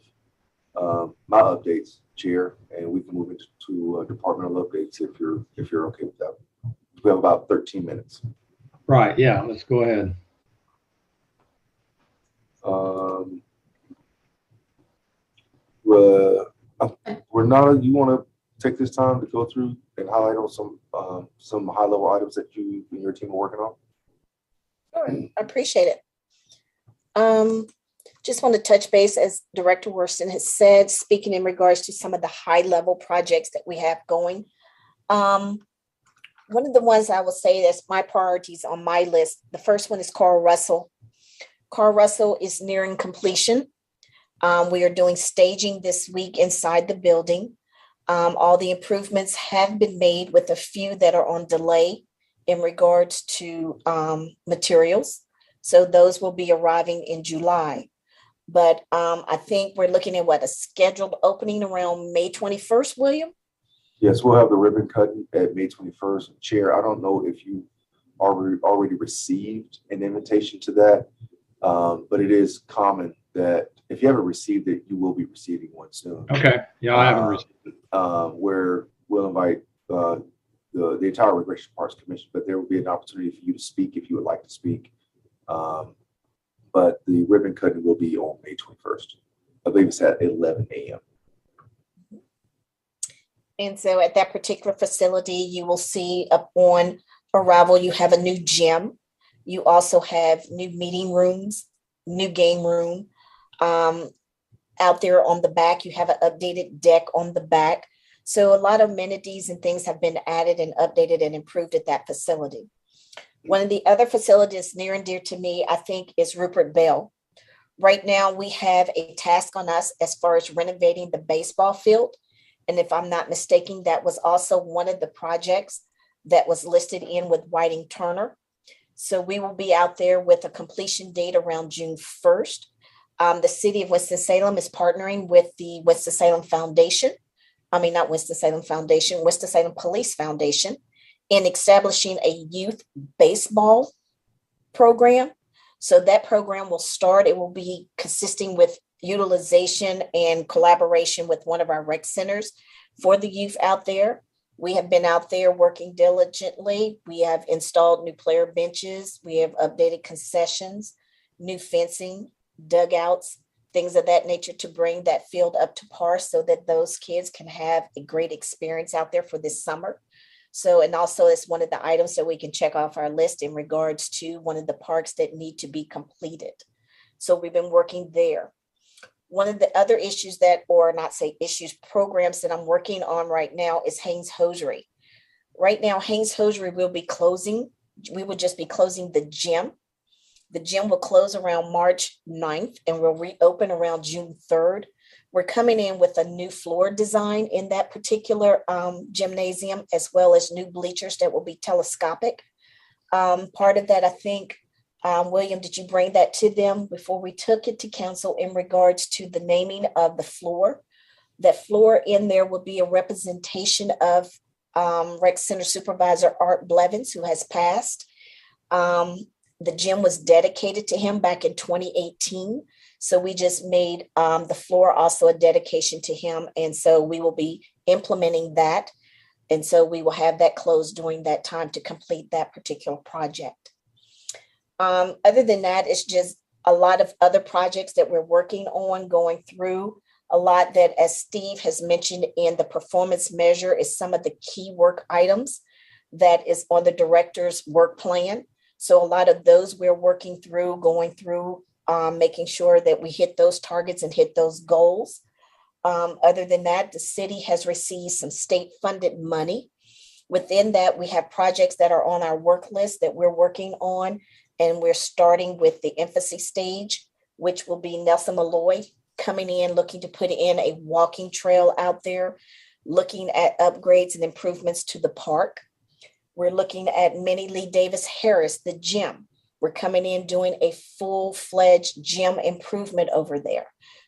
my updates, Chair, and we can move into departmental updates if you're okay with that. We have about 13 minutes. Right, yeah, let's go ahead. Renata, you want to take this time to go through and highlight on some high-level items that you and your team are working on? Sure, I appreciate it. Just want to touch base, as Director Worston has said, speaking in regards to some of the high-level projects that we have going. One of the ones I will say that's my priorities on my list, the first one is Carl Russell. Carl Russell is nearing completion. We are doing staging this week inside the building. All the improvements have been made, with a few that are on delay in regards to materials. So those will be arriving in July. But I think we're looking at a scheduled opening around May 21st, William? Yes, we'll have the ribbon cutting at May 21st. Chair, I don't know if you already received an invitation to that, but it is common that if you haven't received it, you will be receiving one soon. Okay, yeah, I haven't received it. Where we'll invite the entire Recreation Parks Commission, but there will be an opportunity for you to speak if you would like to speak. But the ribbon cutting will be on May 21st. I believe it's at 11 a.m. And so at that particular facility, you will see upon arrival, you have a new gym. You also have new meeting rooms, new game room. Out there on the back, you have an updated deck on the back. So a lot of amenities and things have been added and updated and improved at that facility. One of the other facilities near and dear to me, I think, is Rupert Bell. Right now, we have a task on us as far as renovating the baseball field. And if I'm not mistaken, that was also one of the projects that was listed in with Whiting Turner. So we will be out there with a completion date around June 1st. The city of Winston-Salem is partnering with the Winston-Salem Foundation. I mean, not Winston-Salem Foundation, Winston-Salem Police Foundation, in establishing a youth baseball program. So that program will start. It will be consisting with utilization and collaboration with one of our rec centers for the youth out there. We have been out there working diligently. We have installed new player benches. We have updated concessions, new fencing, dugouts, things of that nature to bring that field up to par so that those kids can have a great experience out there for this summer. So, and also it's one of the items that we can check off our list in regards to one of the parks that need to be completed. So we've been working there. One of the other issues programs that I'm working on right now is Haynes Hosiery. Right now, Haynes Hosiery will be closing. We will just be closing the gym. The gym will close around March 9th and will reopen around June 3rd. We're coming in with a new floor design in that particular gymnasium, as well as new bleachers that will be telescopic. Part of that, I think, William, did you bring that to them before we took it to council in regards to the naming of the floor? That floor in there will be a representation of Rec Center Supervisor Art Blevins, who has passed. The gym was dedicated to him back in 2018. So we just made the floor also a dedication to him. And so we will be implementing that. And so we will have that closed during that time to complete that particular project. Other than that, it's just a lot of other projects that we're working on, going through a lot that, as Steve has mentioned in the performance measure, is some of the key work items that is on the director's work plan. So a lot of those we're working through, going through, making sure that we hit those targets and hit those goals. Other than that, the city has received some state funded money. Within that, we have projects that are on our work list that we're working on. And we're starting with the infancy stage, which will be Nelson Malloy coming in, looking to put in a walking trail out there, looking at upgrades and improvements to the park. We're looking at Minnie Lee Davis Harris, the gym. We're coming in doing a full-fledged gym improvement over there.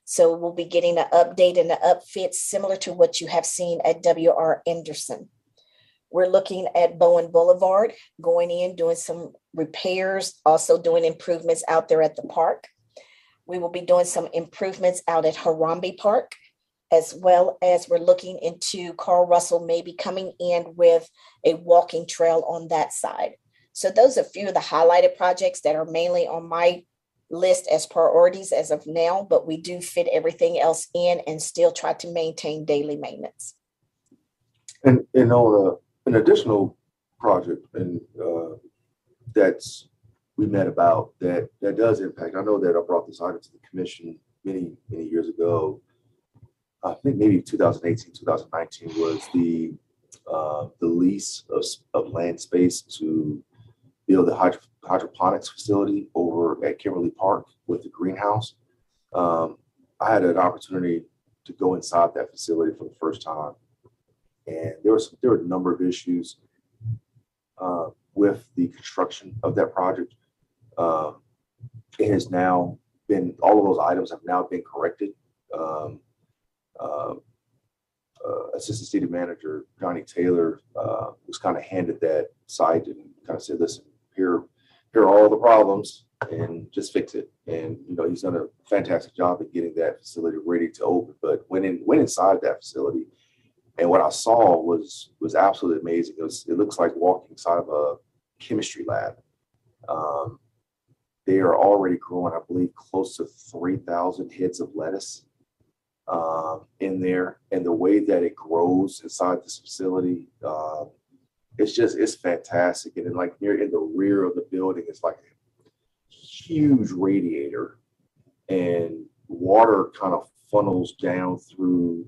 So we'll be getting an update and an upfit similar to what you have seen at W.R. Anderson. We're looking at Bowen Boulevard, going in, doing some repairs, also doing improvements out there at the park. We will be doing some improvements out at Harambe Park, as well as we're looking into Carl Russell maybe coming in with a walking trail on that side. So those are a few of the highlighted projects that are mainly on my list as priorities as of now, but we do fit everything else in and still try to maintain daily maintenance. And on an additional project and that's we met about that does impact. I know that I brought this item to the commission many years ago. I think maybe 2018, 2019 was the lease of land space to build a hydroponics facility over at Kimberly Park with the greenhouse. I had an opportunity to go inside that facility for the first time, and there were a number of issues with the construction of that project. It has now been, all of those items have now been corrected. Assistant City Manager Johnny Taylor was kind of handed that site and kind of said, listen, here are all the problems and just fix it. And, he's done a fantastic job at getting that facility ready to open. But went inside that facility, and what I saw was absolutely amazing. It looks like walking inside of a chemistry lab. They are already growing, I believe, close to 3,000 heads of lettuce in there. And the way that it grows inside this facility, it's fantastic. And then like near in the rear of the building, it's like a huge radiator, and water kind of funnels down through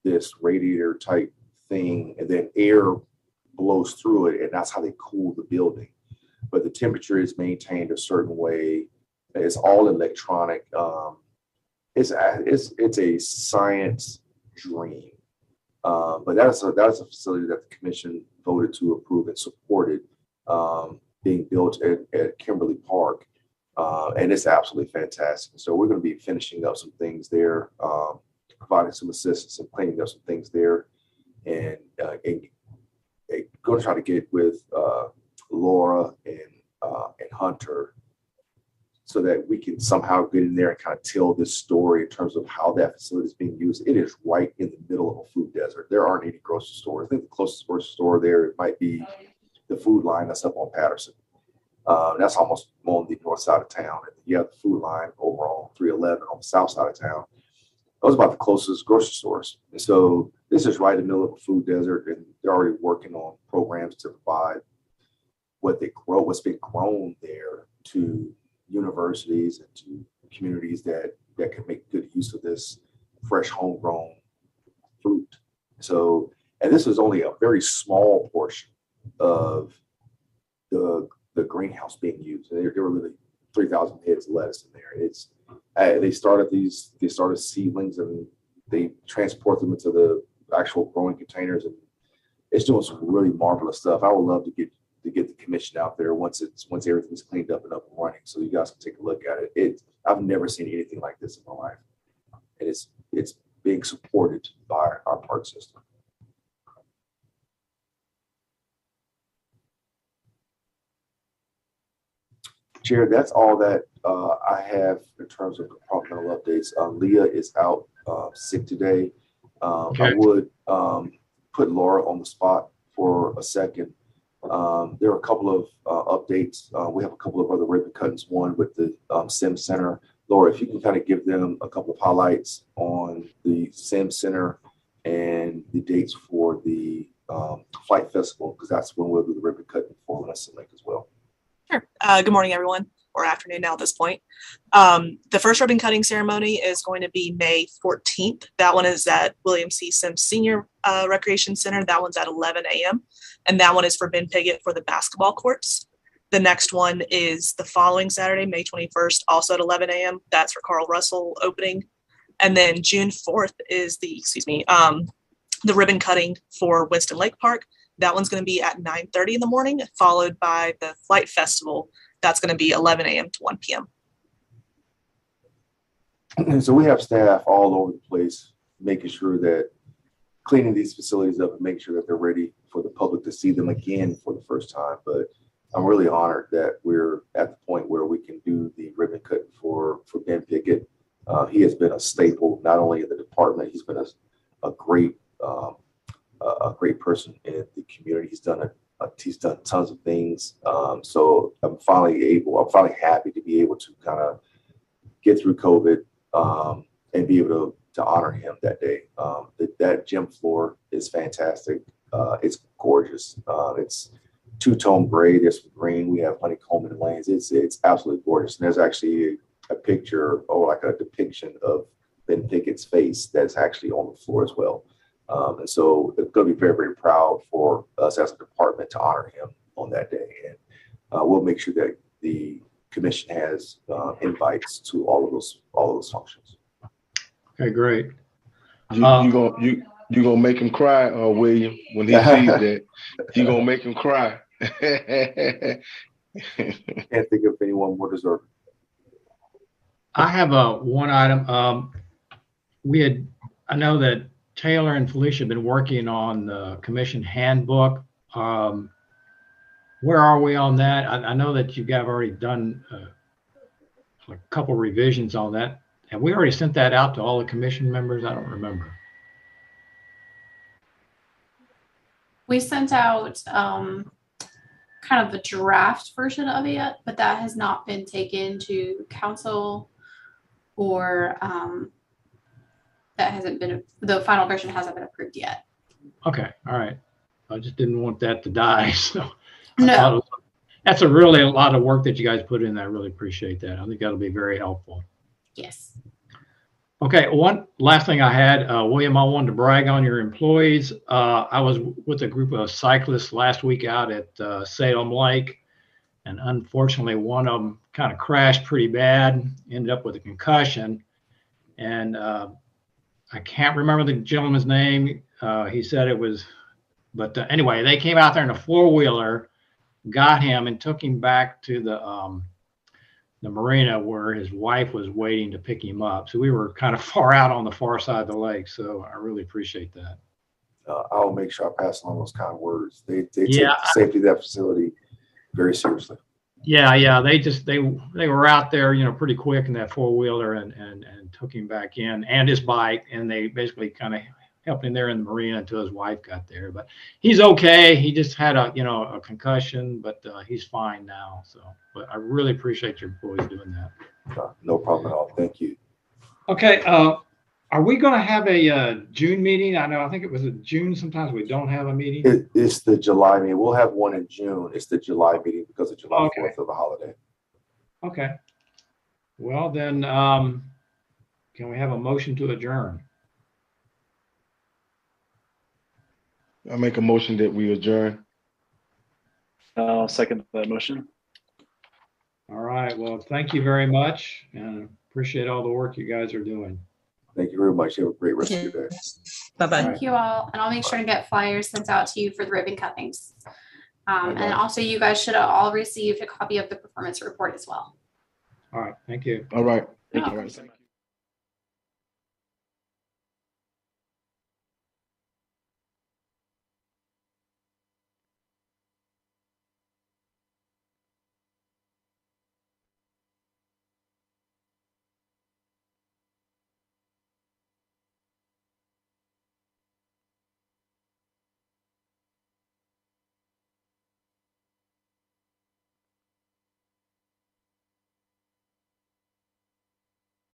this radiator type thing, and then air blows through it, and that's how they cool the building. But the temperature is maintained a certain way. It's all electronic. It's a science dream. But that is a facility that the commission voted to approve and supported being built at Kimberly Park. And it's absolutely fantastic. So we're going to be finishing up some things there, providing some assistance and cleaning up some things there, and going to try to get with Laura and Hunter so that we can somehow get in there and kind of tell this story in terms of how that facility is being used. It is right in the middle of a food desert. There aren't any grocery stores. I think the closest grocery store there, it might be the Food Line that's up on Patterson. That's almost on the north side of town. And you have the Food Line over on 311 on the south side of town. Those are about the closest grocery stores. And so this is right in the middle of a food desert, and they're already working on programs to provide what's been grown there to universities and to communities that can make good use of this fresh homegrown fruit. So, and this is only a very small portion of the greenhouse being used. There were literally 3,000 heads of lettuce in there. They started seedlings, and they transport them into the actual growing containers, and it's doing some really marvelous stuff. I would love to get the commission out there once everything's cleaned up and up and running, so you guys can take a look at it. I've never seen anything like this in my life, and it's being supported by our park system. Chair, that's all that I have in terms of departmental updates. Leah is out sick today. Okay. I would put Laura on the spot for a second. There are a couple of updates. We have a couple of other ribbon cuttings, one with the SIM Center. Laura, if you can kind of give them a couple of highlights on the SIM Center and the dates for the Flight Festival, because that's when we'll do the ribbon cutting for Winston Lake as well. Sure. Good morning, everyone, or afternoon now at this point. The first ribbon cutting ceremony is going to be May 14th. That one is at William C. Sims Senior Recreation Center. That one's at 11 a.m. And that one is for Ben Piggott for the basketball courts. The next one is the following Saturday, May 21st, also at 11 a.m. That's for Carl Russell opening. And then June 4th is the ribbon cutting for Winston Lake Park. That one's going to be at 9:30 in the morning, followed by the Flight Festival. That's going to be 11 a.m. to 1 p.m. And so we have staff all over the place, making sure that cleaning these facilities up and making sure that they're ready for the public to see them again for the first time. But I'm really honored that we're at the point where we can do the ribbon cutting for Ben Pickett. He has been a staple, not only in the department, he's been a great person in the community. He's done tons of things. So I'm finally happy to be able to kind of get through COVID and be able to honor him that day. That gym floor is fantastic. It's gorgeous. It's two-tone gray. There's some green. We have honeycomb and lanes. It's absolutely gorgeous. And there's actually a picture or like a depiction of Ben Pickett's face that's actually on the floor as well. And so it's going to be very, very proud for us as a department to honor him on that day. And we'll make sure that the commission has invites to all of those functions. Okay, great. You gonna make him cry, William, when he sees that? You gonna make him cry? Can't think of anyone more deserving. I have one item. I know that Taylor and Felicia have been working on the commission handbook. Where are we on that? I know that you guys have already done a couple revisions on that. Have we already sent that out to all the commission members? I don't remember. We sent out kind of the draft version of it yet, but that has not been taken to council or that hasn't been, the final version hasn't been approved yet. Okay, all right. I just didn't want that to die. So No. That's a lot of work that you guys put in. I really appreciate that. I think that'll be very helpful. Yes. Okay, one last thing I had, William, I wanted to brag on your employees. I was with a group of cyclists last week out at Salem Lake, and unfortunately one of them kind of crashed pretty bad, ended up with a concussion, and I can't remember the gentleman's name. He said it was, but anyway, they came out there in a four-wheeler, got him and took him back to the marina where his wife was waiting to pick him up. So we were kind of far out on the far side of the lake. So I really appreciate that. I'll make sure I pass on those kind of words. They take the safety of that facility very seriously. Yeah. They were out there, pretty quick in that four-wheeler and took him back in and his bike. And they basically kind of helped him there in the marina until his wife got there. But he's okay. He just had a concussion, but he's fine now. So, but I really appreciate your employees doing that. No problem at all. Thank you. Okay. Are we going to have a June meeting? I think it was in June. Sometimes we don't have a meeting. It's the July meeting. We'll have one in June. It's the July meeting because of July 4th of the holiday. Okay. Well, then, can we have a motion to adjourn? I make a motion that we adjourn. I'll second that motion. All right. Well, thank you very much, and appreciate all the work you guys are doing. Thank you very much. You have a great rest of your day. Bye-bye. Thank you all. And I'll make sure to get flyers sent out to you for the ribbon cuttings. And also you guys should have all received a copy of the performance report as well. All right. Thank you. All right. Yeah. All right.